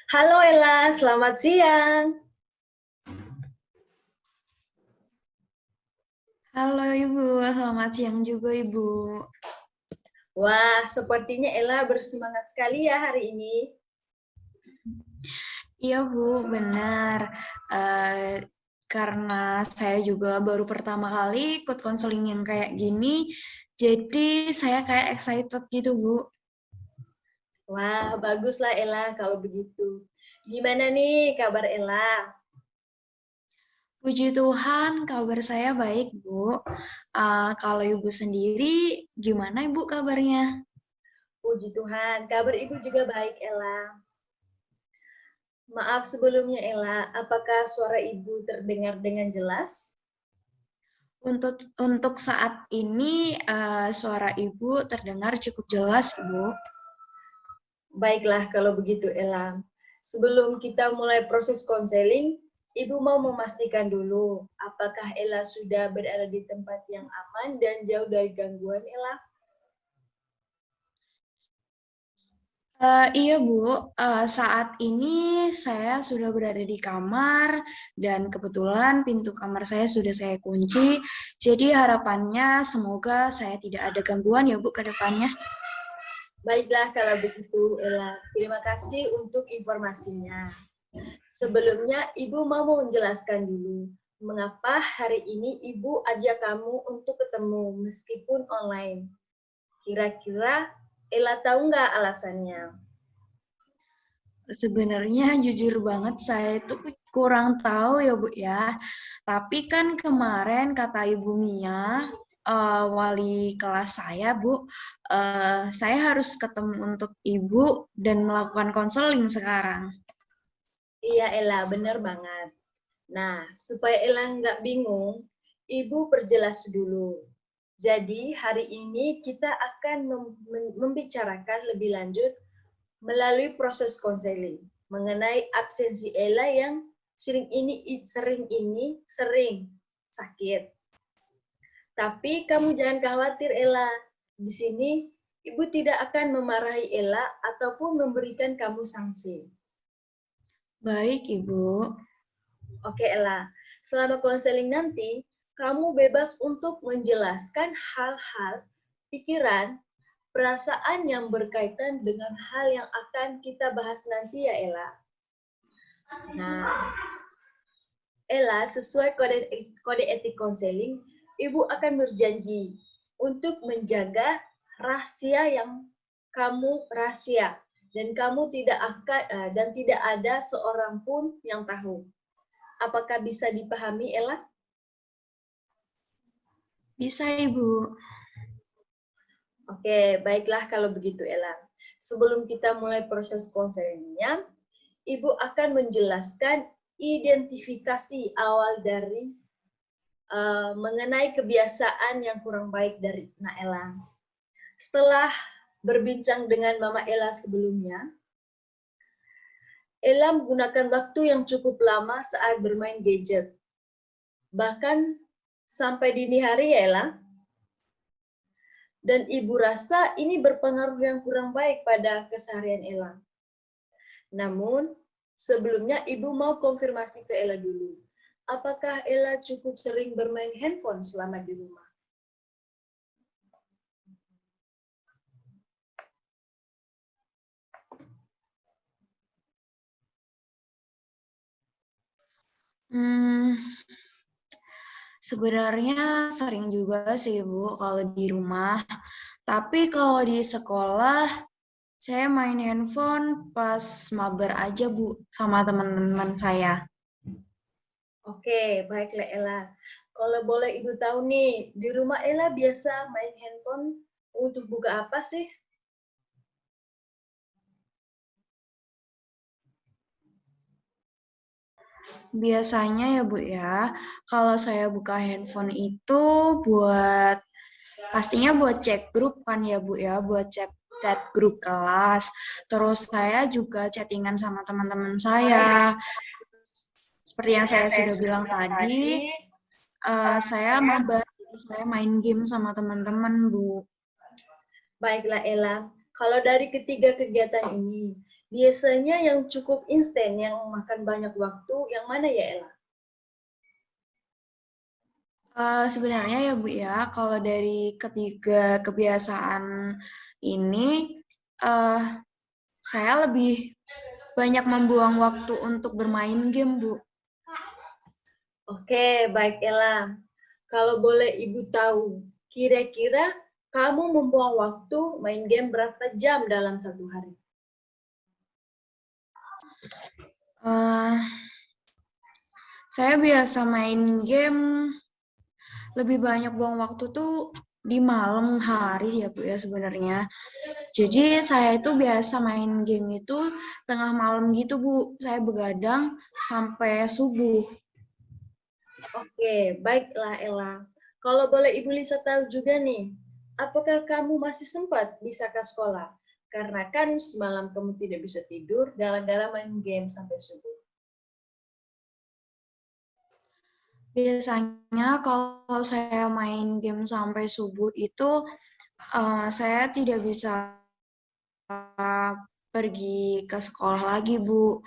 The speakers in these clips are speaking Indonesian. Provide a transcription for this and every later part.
Halo Ella, selamat siang. Halo Ibu, selamat siang juga Ibu. Wah, sepertinya Ella bersemangat sekali ya hari ini. Iya Bu, benar. Eh, karena saya juga baru pertama kali ikut konseling yang kayak gini, jadi saya kayak excited gitu Bu. Wah, baguslah Ella kalau begitu. Gimana nih kabar Ella? Puji Tuhan, kabar saya baik Bu. Kalau Ibu sendiri, gimana Ibu kabarnya? Puji Tuhan, kabar Ibu juga baik Ella. Maaf sebelumnya Ella, apakah suara Ibu terdengar dengan jelas? Untuk saat ini, suara Ibu terdengar cukup jelas Ibu. Baiklah kalau begitu Ella. Sebelum kita mulai proses konseling, Ibu mau memastikan dulu apakah Ella sudah berada di tempat yang aman dan jauh dari gangguan Ella? Iya Bu, saat ini saya sudah berada di kamar dan kebetulan pintu kamar saya sudah saya kunci. Jadi harapannya semoga saya tidak ada gangguan ya Bu ke depannya. Baiklah kalau begitu Ella. Terima kasih untuk informasinya. Sebelumnya Ibu mau menjelaskan dulu mengapa hari ini Ibu ajak kamu untuk ketemu meskipun online. Kira-kira Ella tahu nggak alasannya? Sebenarnya jujur banget saya itu kurang tahu ya Bu ya. Tapi kan kemarin kata Ibu Mia, wali kelas saya Bu, saya harus ketemu untuk Ibu dan melakukan konseling sekarang. Iya Ella, benar banget. Nah, supaya Ella nggak bingung, Ibu perjelas dulu. Jadi hari ini kita akan membicarakan lebih lanjut melalui proses konseling mengenai absensi Ella yang sering sakit. Tapi kamu jangan khawatir Ella. Di sini Ibu tidak akan memarahi Ella ataupun memberikan kamu sanksi. Baik, Ibu. Oke Ella, selama konseling nanti kamu bebas untuk menjelaskan hal-hal, pikiran, perasaan yang berkaitan dengan hal yang akan kita bahas nanti ya Ella. Nah, Ella, sesuai kode etik konseling, Ibu akan berjanji untuk menjaga rahasia yang kamu rahasia dan kamu tidak akan dan tidak ada seorang pun yang tahu. Apakah bisa dipahami, Ella? Bisa, Ibu. Oke, baiklah kalau begitu, Ella. Sebelum kita mulai proses konselingnya, Ibu akan menjelaskan identifikasi awal dari mengenai kebiasaan yang kurang baik dari Naela. Setelah berbincang dengan Mama Ella sebelumnya, Ella menggunakan waktu yang cukup lama saat bermain gadget. Bahkan sampai dini hari ya Ella. Dan Ibu rasa ini berpengaruh yang kurang baik pada keseharian Ella. Namun, sebelumnya Ibu mau konfirmasi ke Ella dulu. Apakah Ella cukup sering bermain handphone selama di rumah? Hmm, sebenarnya sering juga sih, Bu, kalau di rumah. Tapi kalau di sekolah, saya main handphone pas mabar aja, Bu, sama teman-teman saya. Oke, baiklah Ella. Kalau boleh Ibu tahu nih, di rumah Ella biasa main handphone untuk buka apa sih? Biasanya ya, Bu, ya, kalau saya buka handphone itu buat pastinya buat cek grup kan ya Bu ya, buat chat grup kelas. Terus saya juga chattingan sama teman-teman saya. Seperti yang saya sudah bilang tadi, saya mabar, jadi saya main game sama teman-teman Bu. Baiklah Ella, kalau dari ketiga kegiatan ini, Biasanya yang cukup instan, yang makan banyak waktu, yang mana ya, Ella? Sebenarnya ya Bu ya, kalau dari ketiga kebiasaan ini, eh, saya lebih banyak membuang waktu untuk bermain game, Bu. Oke, baik Ella. Kalau boleh Ibu tahu, kira-kira kamu membuang waktu main game berapa jam dalam satu hari? Eh, saya biasa main game lebih banyak buang waktu tuh di malam hari ya Bu ya sebenarnya. Jadi saya itu biasa main game itu tengah malam gitu Bu. Saya begadang sampai subuh. Oke, baiklah Ella. Kalau boleh Ibu Lisa tahu juga nih, apakah kamu masih sempat bisa ke sekolah? Karena kan semalam kamu tidak bisa tidur gara-gara main game sampai subuh. Biasanya kalau saya main game sampai subuh itu saya tidak bisa pergi ke sekolah lagi, Bu.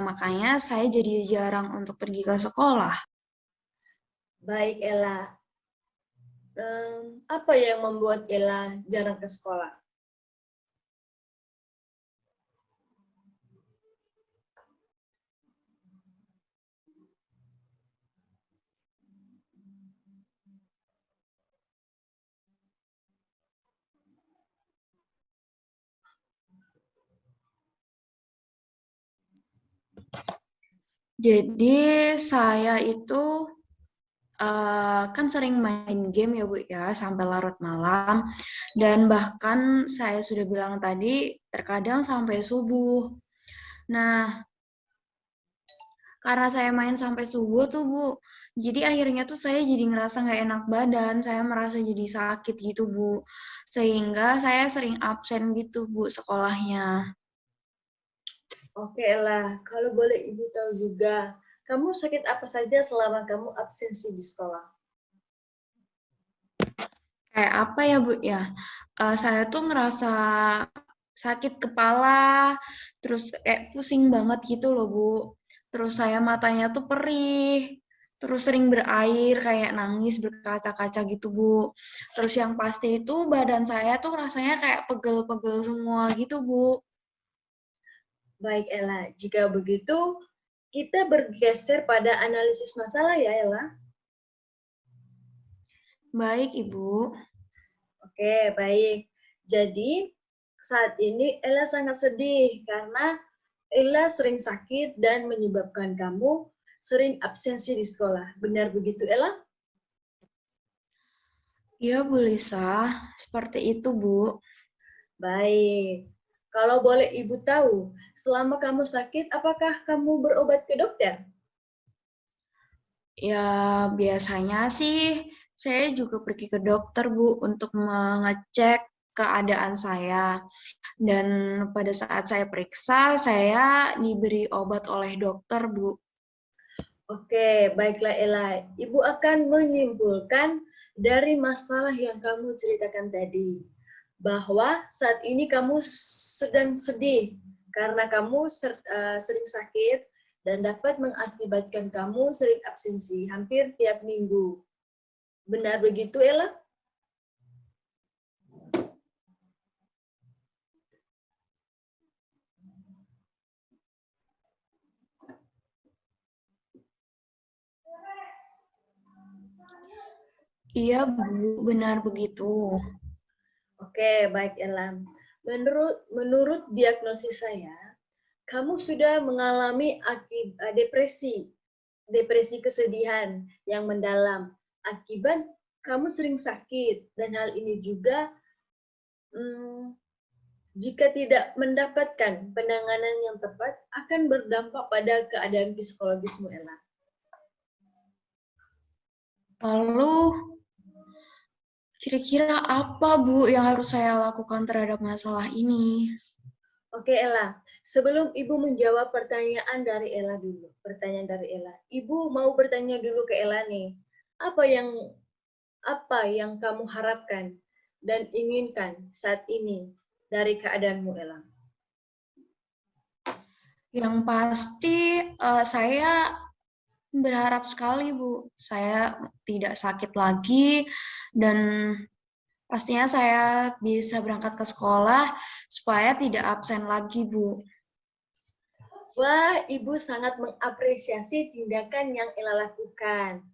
Makanya saya jadi jarang untuk pergi ke sekolah. Baik Ella, apa yang membuat Ella jarang ke sekolah? Jadi saya itu kan sering main game ya Bu ya sampai larut malam dan bahkan saya sudah bilang tadi terkadang sampai subuh. Nah, karena saya main sampai subuh tuh Bu, jadi akhirnya tuh saya jadi ngerasa nggak enak badan, saya merasa jadi sakit gitu Bu, sehingga saya sering absen gitu Bu sekolahnya. Oke Ella, kalau boleh Ibu tahu juga, kamu sakit apa saja selama kamu absensi di sekolah? Kayak apa ya Bu ya? Saya tuh ngerasa sakit kepala, terus kayak pusing banget gitu loh Bu. Terus saya matanya tuh perih, terus sering berair kayak nangis berkaca-kaca gitu Bu. Terus yang pasti itu badan saya tuh rasanya kayak pegel-pegel semua gitu Bu. Baik Ella, jika begitu kita bergeser pada analisis masalah ya Ella. Baik Ibu. Oke, baik. Jadi saat ini Ella sangat sedih karena Ella sering sakit dan menyebabkan kamu sering absensi di sekolah. Benar begitu Ella? Iya Bu Lisa, seperti itu Bu. Baik. Kalau boleh Ibu tahu, selama kamu sakit, apakah kamu berobat ke dokter? Ya, biasanya sih saya juga pergi ke dokter, Bu, untuk mengecek keadaan saya. Dan pada saat saya periksa, saya diberi obat oleh dokter, Bu. Oke, baiklah Ella. Ibu akan menyimpulkan dari masalah yang kamu ceritakan tadi, bahwa saat ini kamu sedang sedih karena kamu sering sakit dan dapat mengakibatkan kamu sering absensi hampir tiap minggu. Benar begitu, Ella? Iya, Bu, benar begitu. Oke, baik Ella. Menurut diagnosis saya, kamu sudah mengalami depresi, depresi kesedihan yang mendalam akibat kamu sering sakit dan hal ini juga hmm, jika tidak mendapatkan penanganan yang tepat akan berdampak pada keadaan psikologismu, Ella. Lalu, kira-kira apa, Bu, yang harus saya lakukan terhadap masalah ini? Oke, Ella. Sebelum Ibu menjawab pertanyaan dari Ella. Ibu mau bertanya dulu ke Ella nih. Apa yang apa yang kamu harapkan dan inginkan saat ini dari keadaanmu, Ella? Yang pasti saya berharap sekali, Bu, saya tidak sakit lagi dan pastinya saya bisa berangkat ke sekolah supaya tidak absen lagi, Bu. Wah, Ibu sangat mengapresiasi tindakan yang Ella lakukan.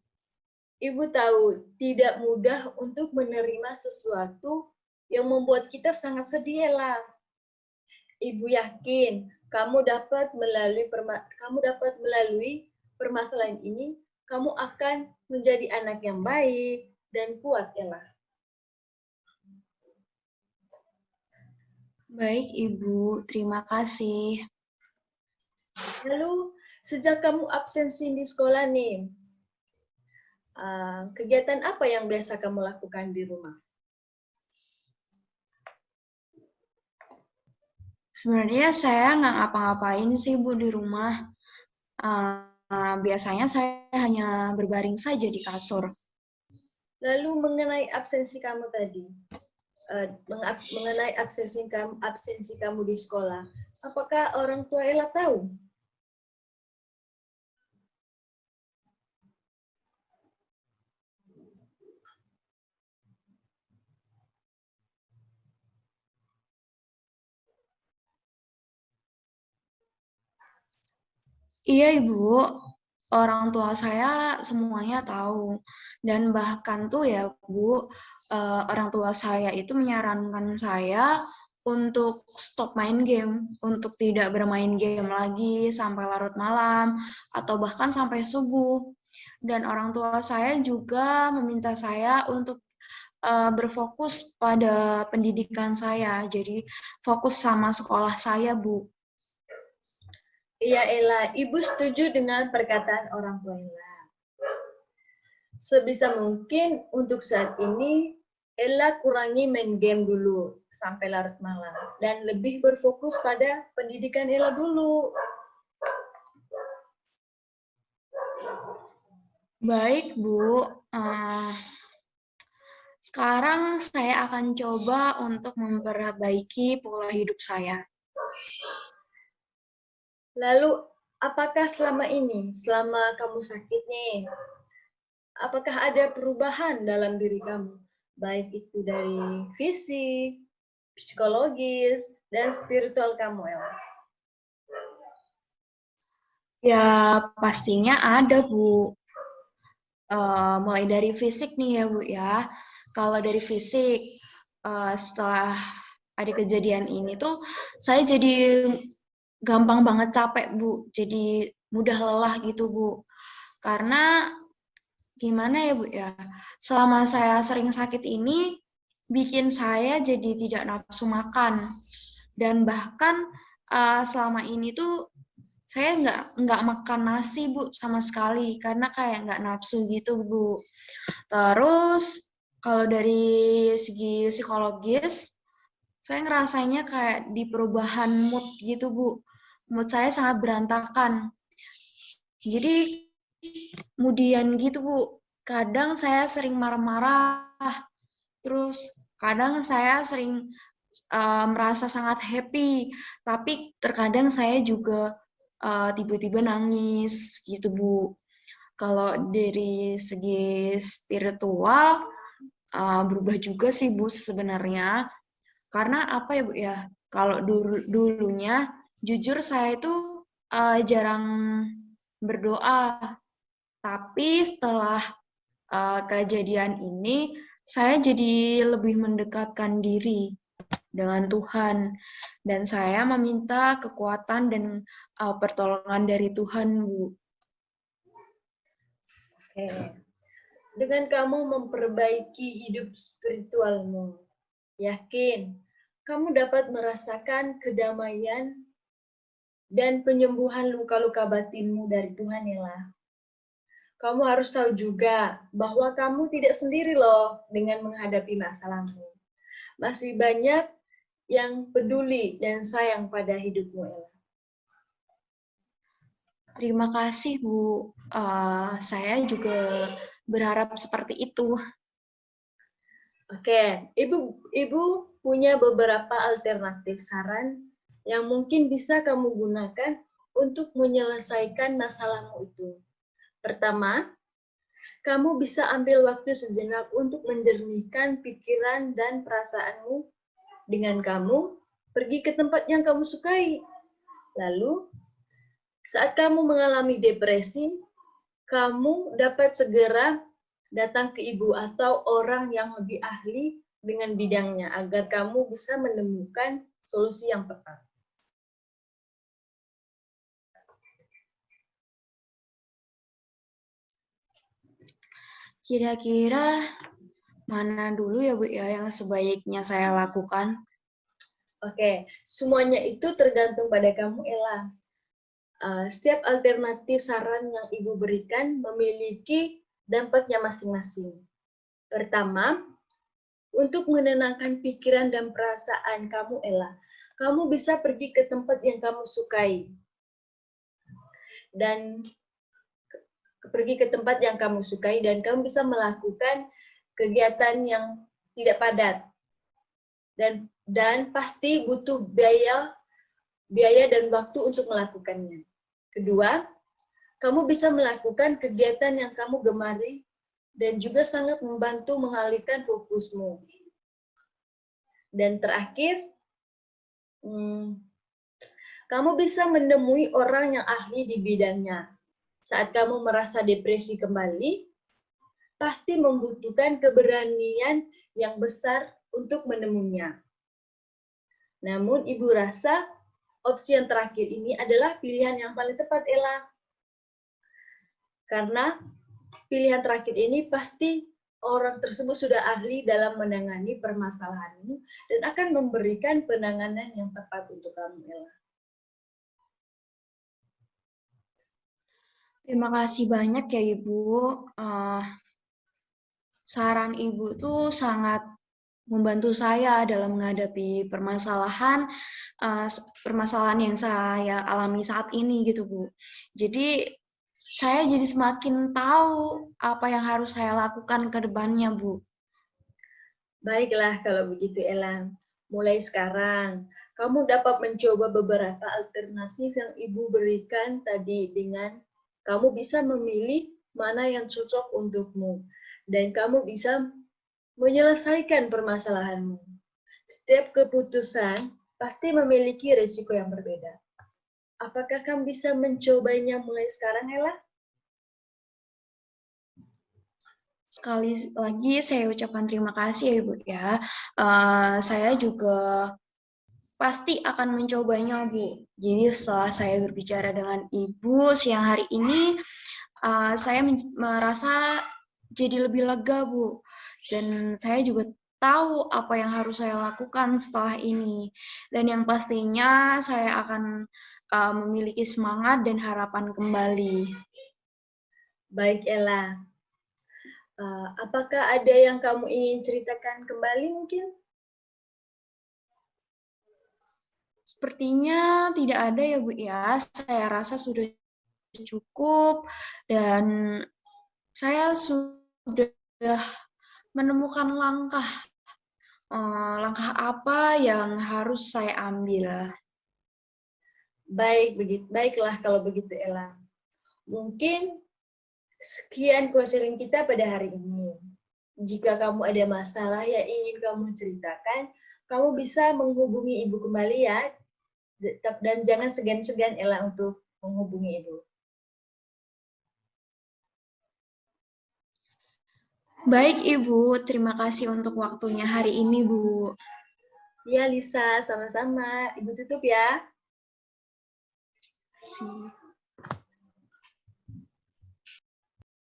Ibu tahu, tidak mudah untuk menerima sesuatu yang membuat kita sangat sedih, Ella. Ibu yakin kamu dapat melalui permasalahan ini, kamu akan menjadi anak yang baik dan kuat, Ella. Baik, Ibu. Terima kasih. Lalu, sejak kamu absensi di sekolah nih, kegiatan apa yang biasa kamu lakukan di rumah? Sebenarnya saya nggak ngapa-ngapain sih, Bu, di rumah. Biasanya saya hanya berbaring saja di kasur. Lalu mengenai absensi kamu tadi, mengenai absensi kamu di sekolah, apakah orang tua Ella tahu? Iya, Ibu. Orang tua saya semuanya tahu. Dan bahkan tuh ya, Bu, orang tua saya itu menyarankan saya untuk stop main game, untuk tidak bermain game lagi sampai larut malam, atau bahkan sampai subuh. Dan orang tua saya juga meminta saya untuk berfokus pada pendidikan saya, jadi fokus sama sekolah saya, Bu. Iya, Ella, Ibu setuju dengan perkataan orang tua Ella. Sebisa mungkin untuk saat ini, Ella kurangi main game dulu sampai larut malam dan lebih berfokus pada pendidikan Ella dulu. Baik, Bu. Sekarang saya akan coba untuk memperbaiki pola hidup saya. Lalu, apakah selama ini, selama kamu sakit nih, apakah ada perubahan dalam diri kamu? Baik itu dari fisik, psikologis, dan spiritual kamu, Ella. Ya, pastinya ada, Bu. Mulai dari fisik nih ya, Bu ya. Kalau dari fisik, setelah ada kejadian ini tuh, saya jadi gampang banget capek, Bu. Jadi mudah lelah gitu, Bu. Karena gimana ya, Bu ya? Selama saya sering sakit ini, bikin saya jadi tidak nafsu makan. Dan bahkan selama ini tuh saya nggak makan nasi, Bu, sama sekali. Karena kayak nggak nafsu gitu, Bu. Terus, kalau dari segi psikologis, saya ngerasanya kayak di perubahan mood gitu, Bu. Mood saya sangat berantakan. Jadi, kemudian gitu, Bu. Kadang saya sering marah-marah, terus kadang saya sering merasa sangat happy, tapi terkadang saya juga tiba-tiba nangis gitu, Bu. Kalau dari segi spiritual, berubah juga sih, Bu, sebenarnya. Karena apa ya, Bu ya? Kalau dulunya, jujur saya itu jarang berdoa. Tapi setelah kejadian ini, saya jadi lebih mendekatkan diri dengan Tuhan. Dan saya meminta kekuatan dan pertolongan dari Tuhan, Bu. Oke. Dengan kamu memperbaiki hidup spiritualmu, yakin kamu dapat merasakan kedamaian dan penyembuhan luka-luka batinmu dari Tuhan, Ella. Kamu harus tahu juga bahwa kamu tidak sendiri loh dengan menghadapi masalahmu. Masih banyak yang peduli dan sayang pada hidupmu, Ella. Terima kasih, Bu. Saya juga berharap seperti itu. Oke, Ibu punya beberapa alternatif saran yang mungkin bisa kamu gunakan untuk menyelesaikan masalahmu itu. Pertama, kamu bisa ambil waktu sejenak untuk menjernihkan pikiran dan perasaanmu dengan kamu pergi ke tempat yang kamu sukai. Lalu, saat kamu mengalami depresi, kamu dapat segera datang ke ibu atau orang yang lebih ahli dengan bidangnya agar kamu bisa menemukan solusi yang tepat. Kira-kira mana dulu ya Bu ya yang sebaiknya saya lakukan? Oke, semuanya itu tergantung pada kamu, Ella. Setiap alternatif saran yang Ibu berikan memiliki dampaknya masing-masing. Pertama, untuk menenangkan pikiran dan perasaan kamu, Ella, kamu bisa pergi ke tempat yang kamu sukai. Dan pergi ke tempat yang kamu sukai dan kamu bisa melakukan kegiatan yang tidak padat. Dan pasti butuh biaya dan waktu untuk melakukannya. Kedua, kamu bisa melakukan kegiatan yang kamu gemari dan juga sangat membantu mengalihkan fokusmu. Dan terakhir, kamu bisa menemui orang yang ahli di bidangnya. Saat kamu merasa depresi kembali, pasti membutuhkan keberanian yang besar untuk menemuinya. Namun, Ibu rasa opsi yang terakhir ini adalah pilihan yang paling tepat, Ella. Karena pilihan terakhir ini pasti orang tersebut sudah ahli dalam menangani permasalahanmu dan akan memberikan penanganan yang tepat untuk kamu, Ella. Terima kasih banyak ya Ibu. Saran Ibu tuh sangat membantu saya dalam menghadapi permasalahan yang saya alami saat ini gitu Bu. Jadi saya jadi semakin tahu apa yang harus saya lakukan ke depannya Bu. Baiklah kalau begitu, Ella. Mulai sekarang, kamu dapat mencoba beberapa alternatif yang Ibu berikan tadi dengan kamu bisa memilih mana yang cocok untukmu. Dan kamu bisa menyelesaikan permasalahanmu. Setiap keputusan pasti memiliki risiko yang berbeda. Apakah kamu bisa mencobanya mulai sekarang, Ella? Sekali lagi saya ucapkan terima kasih ya Ibu ya. Saya juga pasti akan mencobanya Bu. Jadi setelah saya berbicara dengan Ibu siang hari ini, saya merasa jadi lebih lega Bu. Dan saya juga tahu apa yang harus saya lakukan setelah ini. Dan yang pastinya saya akan memiliki semangat dan harapan kembali. Baik, Ella. Apakah ada yang kamu ingin ceritakan kembali mungkin? Sepertinya tidak ada ya Bu ya. Saya rasa sudah cukup dan saya sudah menemukan langkah apa yang harus saya ambil. Baiklah kalau begitu, Ella. Mungkin sekian konseling kita pada hari ini. Jika kamu ada masalah yang ingin kamu ceritakan, kamu bisa menghubungi Ibu kembali ya. Dan jangan segan-segan, Ella, untuk menghubungi Ibu. Baik Ibu, terima kasih untuk waktunya hari ini Bu. Ya Lisa, sama-sama. Ibu tutup ya. See.